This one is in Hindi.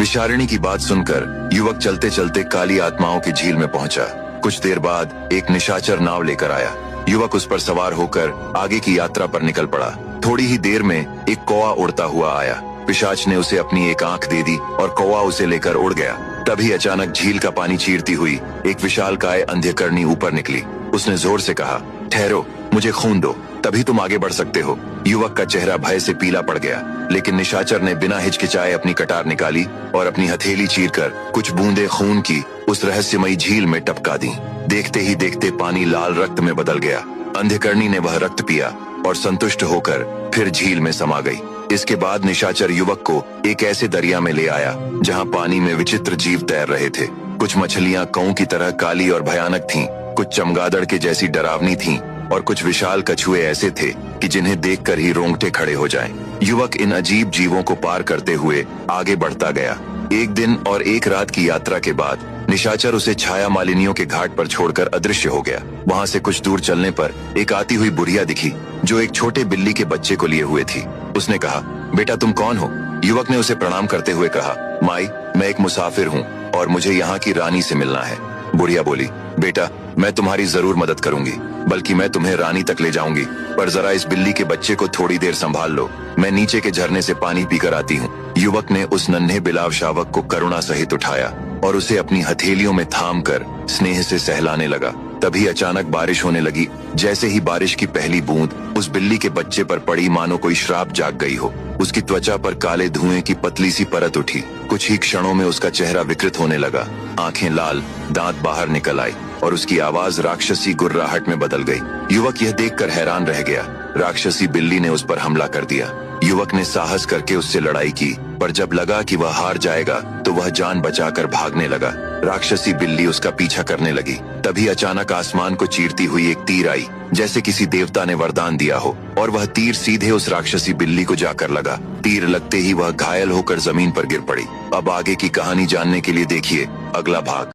निशारिणी की बात सुनकर युवक चलते चलते काली आत्माओं की झील में पहुंचा। कुछ देर बाद एक निशाचर नाव लेकर आया। युवक उस पर सवार होकर आगे की यात्रा पर निकल पड़ा। थोड़ी ही देर में एक कौवा उड़ता हुआ आया। पिशाच ने उसे अपनी एक आंख दे दी और कौवा उसे लेकर उड़ गया। तभी अचानक झील का पानी चीरती हुई एक विशालकाय अंधकरणी ऊपर निकली। उसने जोर से कहा, ठहरो, मुझे खून दो, तभी तुम आगे बढ़ सकते हो। युवक का चेहरा भय से पीला पड़ गया, लेकिन निशाचर ने बिना हिचकिचाए अपनी कटार निकाली और अपनी हथेली चीरकर कुछ बूंदे खून की उस रहस्यमयी झील में टपका दी। देखते ही देखते पानी लाल रक्त में बदल गया। अंधकरणी ने वह रक्त पिया और संतुष्ट होकर फिर झील में समा गई। इसके बाद निशाचर युवक को एक ऐसे दरिया में ले आया जहाँ पानी में विचित्र जीव तैर रहे थे। कुछ मछलियाँ कौओं की तरह काली और भयानक थीं, कुछ चमगादड़ के जैसी डरावनी थीं और कुछ विशाल कछुए ऐसे थे कि जिन्हें देखकर ही रोंगटे खड़े हो जाएं। युवक इन अजीब जीवों को पार करते हुए आगे बढ़ता गया। एक दिन और एक रात की यात्रा के बाद निशाचर उसे छाया मालिनियों के घाट पर छोड़कर अदृश्य हो गया। वहाँ से कुछ दूर चलने पर एक आती हुई बुढ़िया दिखी जो एक छोटे बिल्ली के बच्चे को लिए हुए थी। उसने कहा, बेटा तुम कौन हो? युवक ने उसे प्रणाम करते हुए कहा, माई, मैं एक मुसाफिर हूँ और मुझे यहाँ की रानी से मिलना है। बुढ़िया बोली, बेटा मैं तुम्हारी जरूर मदद करूंगी, बल्कि मैं तुम्हें रानी तक ले जाऊंगी, पर जरा इस बिल्ली के बच्चे को थोड़ी देर संभाल लो, मैं नीचे के झरने से पानी पीकर आती हूँ। युवक ने उस नन्हे बिलाव शावक को करुणा सहित उठाया और उसे अपनी हथेलियों में थाम कर स्नेह से सहलाने लगा। तभी अचानक बारिश होने लगी। जैसे ही बारिश की पहली बूंद उस बिल्ली के बच्चे पर पड़ी, मानो कोई श्राप जाग गई हो। उसकी त्वचा पर काले धुएं की पतली सी परत उठी। कुछ ही क्षणों में उसका चेहरा विकृत होने लगा, आंखें लाल, दांत बाहर निकल आए और उसकी आवाज राक्षसी गुर्राहट में बदल गई। युवक यह देखकर हैरान रह गया। राक्षसी बिल्ली ने उस पर हमला कर दिया। युवक ने साहस करके उससे लड़ाई की, पर जब लगा कि वह हार जाएगा तो वह जान बचाकर भागने लगा। राक्षसी बिल्ली उसका पीछा करने लगी। तभी अचानक आसमान को चीरती हुई एक तीर आई, जैसे किसी देवता ने वरदान दिया हो, और वह तीर सीधे उस राक्षसी बिल्ली को जाकर लगा। तीर लगते ही वह घायल होकर जमीन पर गिर पड़ी। अब आगे की कहानी जानने के लिए देखिए अगला भाग।